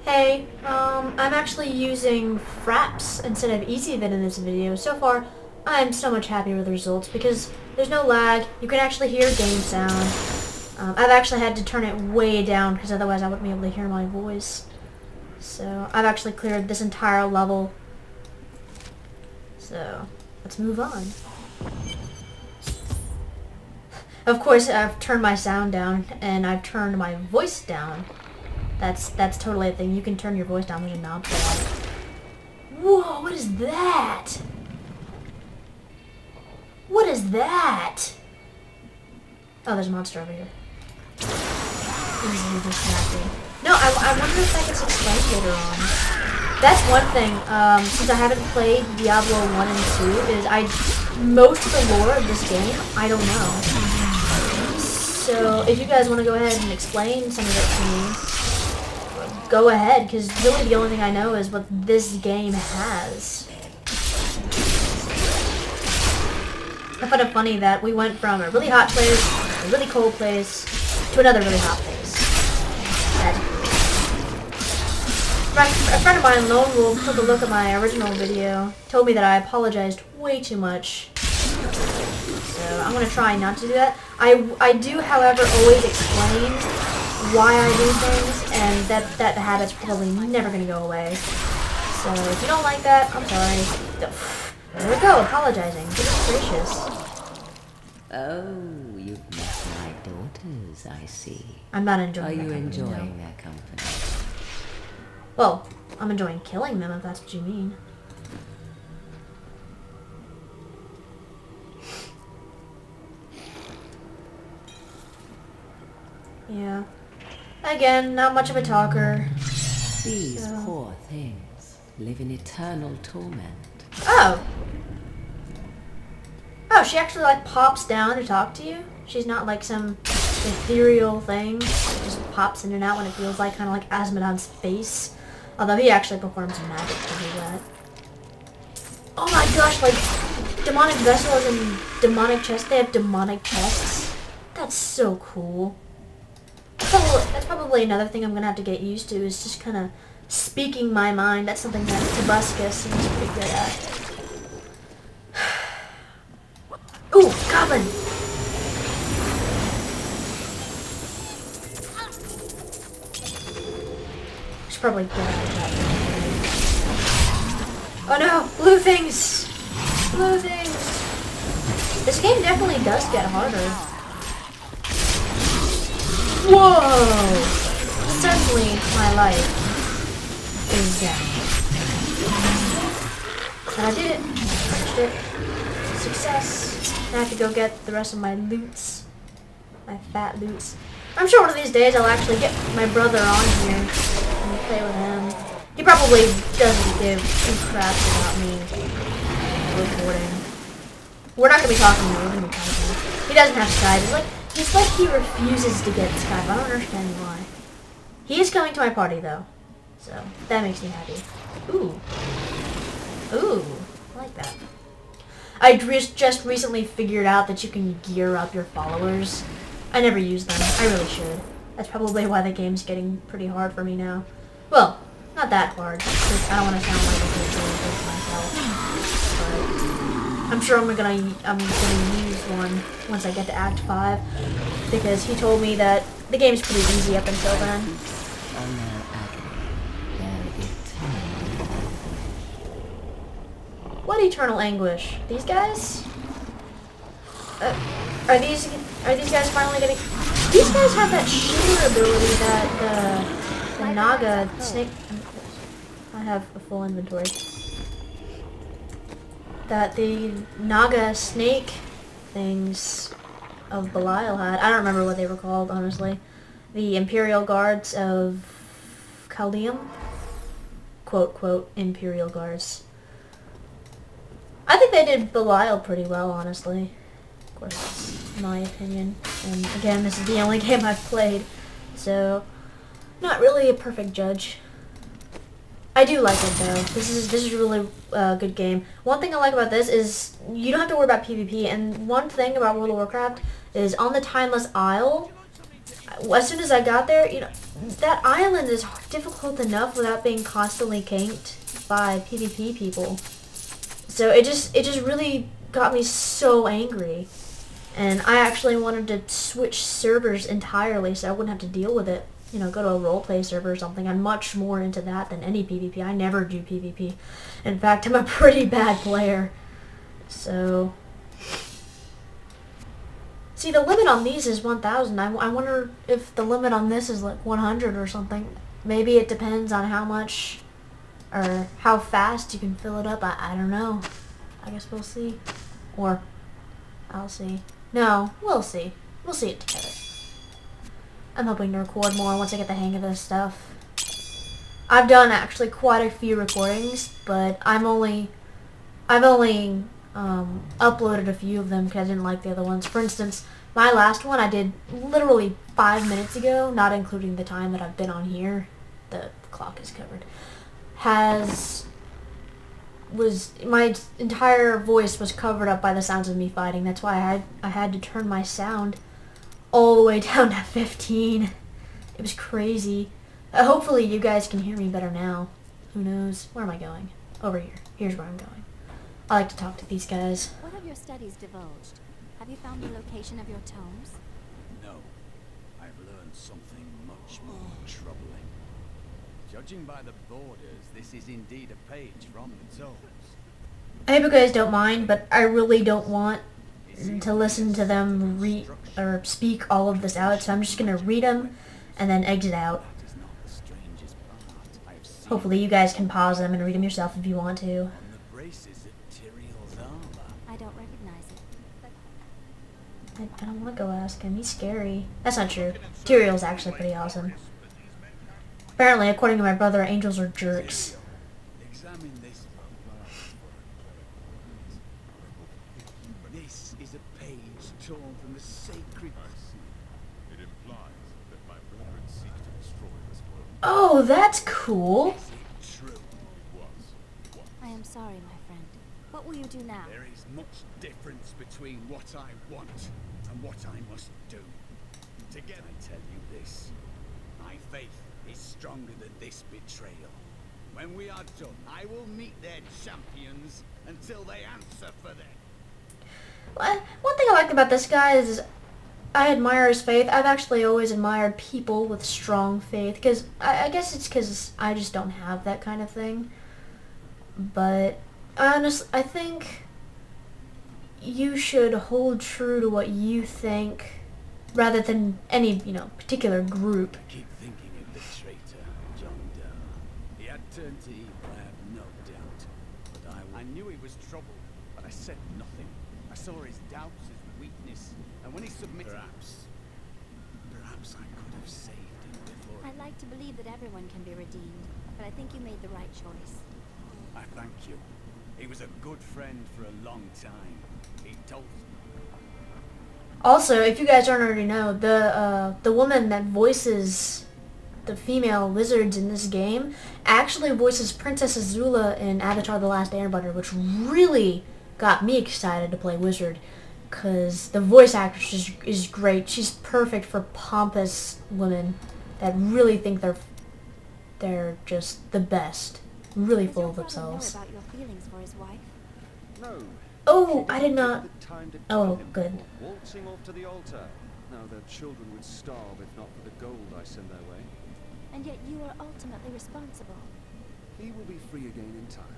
Hey, I'm actually using Fraps instead of EasyVid in this video. So far, I'm so much happier with the results because there's no lag. You can actually hear game sound. I've actually had to turn it way down because otherwise I wouldn't be able to hear my voice. So I've actually cleared this entire level. So let's move on. Of course, I've turned my sound down and I've turned my voice down. That's totally a thing. You can turn your voice down with a knob for that. Whoa, what is that? What is that? Oh, there's a monster over here. Easily distracted. No, I wonder if that gets explained later on. That's one thing, since I haven't played Diablo 1 and 2, is most of the lore of this game, I don't know. So, if you guys want to go ahead and explain some of it to me, go ahead, because really the only thing I know is what this game has. I find it funny that we went from a really hot place, a really cold place, to another really hot place. A friend of mine, Lone Wolf, took a look at my original video, told me that I apologized way too much. So I'm going to try not to do that. I do, however, always explain why I do things, and that habit's probably never going to go away. So if you don't like that, I'm sorry. There we go, apologizing. Goodness gracious. Oh, you've met my daughters, I see. I'm not enjoying Are you company, enjoying no. their company? Well, I'm enjoying killing them, if that's what you mean. Yeah. Again, not much of a talker. These poor things live in eternal torment. Oh! Oh, she actually, like, pops down to talk to you? She's not like some ethereal thing that just pops in and out when it feels like, kind of like Asmodon's face. Although he actually performs magic to do that. Oh my gosh, like, demonic vessels and demonic chests, they have demonic chests. That's so cool. That's probably another thing I'm going to have to get used to, is just kind of speaking my mind. That's something that Tabuscus seems pretty good at. Ooh, goblin! Should probably get out of that. Oh no! Blue things! Blue things! This game definitely does get harder. Whoa! Suddenly, my life is down. And I did it. Finished it. Success. Now I have to go get the rest of my loots. My fat loots. I'm sure one of these days I'll actually get my brother on here and play with him. He probably doesn't give two craps about me recording. We're not going to be talking though. We're going to be talking. He doesn't have Skype. It's like he refuses to get Skype. I don't understand why. He is coming to my party though. So that makes me happy. Ooh. Ooh. I like that. I just recently figured out that you can gear up your followers. I never use them. I really should. That's probably why the game's getting pretty hard for me now. Well, not that hard, because I don't want to sound like a good myself. But I'm sure I'm gonna use one once I get to Act 5, because he told me that the game's pretty easy up until then. What eternal anguish? These guys? Are these guys finally getting? These guys have that shiver ability that the Naga snake. I have a full inventory. That the Naga snake things of Belial had. I don't remember what they were called, honestly. The Imperial Guards of Chaldeum. Quote, quote, Imperial Guards. I think they did Belial pretty well, honestly. Of course, that's my opinion. And again, this is the only game I've played, so not really a perfect judge. I do like it though. This is a really good game. One thing I like about this is you don't have to worry about PvP. And one thing about World of Warcraft is on the Timeless Isle, as soon as I got there, you know, that island is difficult enough without being constantly ganked by PvP people. So it just really got me so angry. And I actually wanted to switch servers entirely so I wouldn't have to deal with it. You know, go to a roleplay server or something. I'm much more into that than any PvP. I never do PvP. In fact, I'm a pretty bad player. So... See, the limit on these is 1,000. I wonder if the limit on this is like 100 or something. Maybe it depends on how much or how fast you can fill it up. I don't know. I guess we'll see. Or I'll see. No, we'll see. We'll see it together. I'm hoping to record more once I get the hang of this stuff. I've done actually quite a few recordings, but I've only uploaded a few of them because I didn't like the other ones. For instance, my last one I did literally 5 minutes ago, not including the time that I've been on here. The clock is covered. My entire voice was covered up by the sounds of me fighting. That's why I had to turn my sound all the way down to 15. It was crazy. Hopefully you guys can hear me better now. Who knows? Where am I going? Over here. Here's where I'm going. I like to talk to these guys. What have your studies divulged? Have you found the location of your tomes? No. I've learned something much more troubling. Judging by the borders, this is indeed a page from the tomes. I hope you guys don't mind, but I really don't want to listen to them read or speak all of this out, so I'm just going to read them and then exit out. Hopefully you guys can pause them and read them yourself if you want to. I don't recognize it. I don't want to go ask him. He's scary. That's not true. Tyrael's actually pretty awesome. Apparently, according to my brother, angels are jerks. Examine this. This is a page torn from the sacred. It implies that my brethren seek to destroy this world. Oh, that's cool. Is it true? I am sorry, my friend. What will you do now? There is much difference between what I want and what I must do. Together, I tell you this. My faith is stronger than this betrayal. When we are done, I will meet their champions until they answer for them. One thing I like about this guy is I admire his faith. I've actually always admired people with strong faith, because I guess it's because I just don't have that kind of thing. But honestly, I think you should hold true to what you think rather than any, particular group. I keep thinking of the traitor, John Doe. He had turned to evil, I have no doubt. But I knew he was troubled, but I said nothing. I saw his doubts, his weakness, and when he submitted... Perhaps I could have saved him before... I'd like to believe that everyone can be redeemed, but I think you made the right choice. I thank you. He was a good friend for a long time. He told me. Also, if you guys don't already know, the woman that voices the female wizards in this game actually voices Princess Azula in Avatar: The Last Airbender, which really got me excited to play wizard, because the voice actress is great. She's perfect for pompous women that really think they're just the best, really Does full your of brother themselves. know about your feelings for his wife? No. Oh, I did not. The time to Oh, tell him good. before waltzing off to the altar. Now their children would starve if not for the gold I send their way. And yet you are ultimately responsible. He will be free again in time.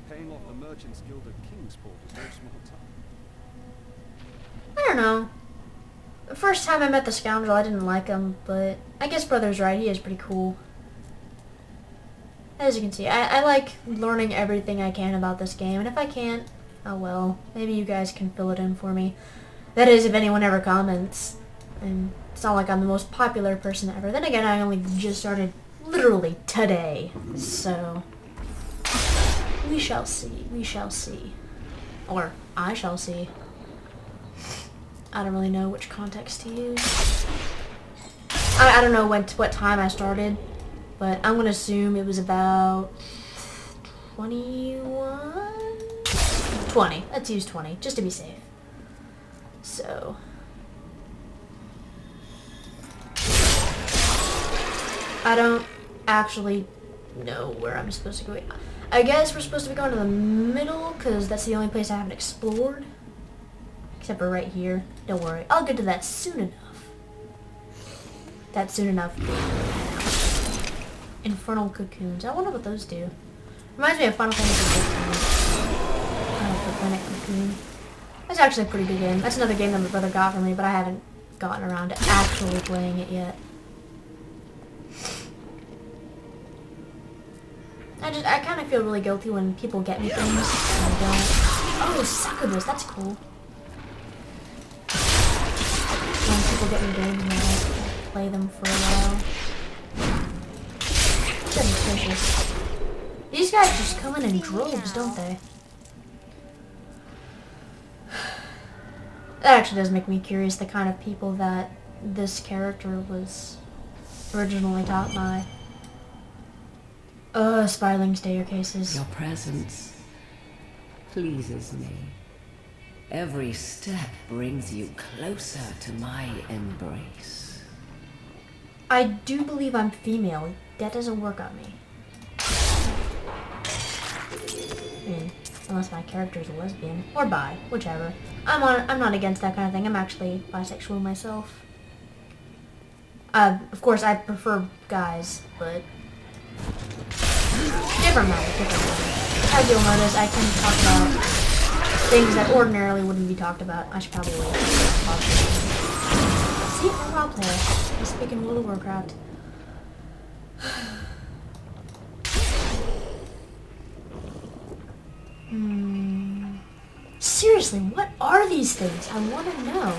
Paying off the Merchants Guild of Kingsport is no small time. I don't know. The first time I met the scoundrel, I didn't like him, but I guess Brother's right. He is pretty cool. As you can see, I like learning everything I can about this game, and if I can't, oh well, maybe you guys can fill it in for me. That is, if anyone ever comments. And it's not like I'm the most popular person ever. Then again, I only just started literally today, so we shall see. We shall see. Or I shall see. I don't really know which context to use. I don't know what time I started, but I'm gonna assume it was about 21? 20. Let's use 20, just to be safe. So I don't actually know where I'm supposed to go. I guess we're supposed to be going to the middle, because that's the only place I haven't explored. Except for right here. Don't worry. I'll get to that soon enough. That's soon enough. Infernal cocoons. I wonder what those do. Reminds me of Final Fantasy 15. Planet Cocoon. That's actually a pretty good game. That's another game that my brother got for me, but I haven't gotten around to actually playing it yet. I kind of feel really guilty when people get me things and I don't. Oh, succubus, that's cool. When people get me games and I don't play them for a while. Goodness gracious. These guys just come in droves, don't they? That actually does make me curious, the kind of people that this character was originally taught by. Spiraling staircases. Your presence pleases me. Every step brings you closer to my embrace. I do believe I'm female. That doesn't work on me. I mean, unless my character is a lesbian or bi, whichever. I'm not against that kind of thing. I'm actually bisexual myself. Of course, I prefer guys, but different matter. As you'll notice, I tend to talk about things that ordinarily wouldn't be talked about. I should probably wait. See, I'm a role player. I'm speaking World of Warcraft. Seriously, what are these things? I want to know.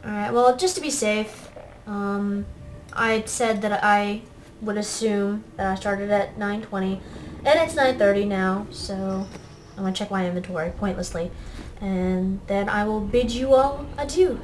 Alright, well, just to be safe, I said that I would assume that I started at 9:20, and it's 9:30 now, so I'm going to check my inventory pointlessly, and then I will bid you all adieu.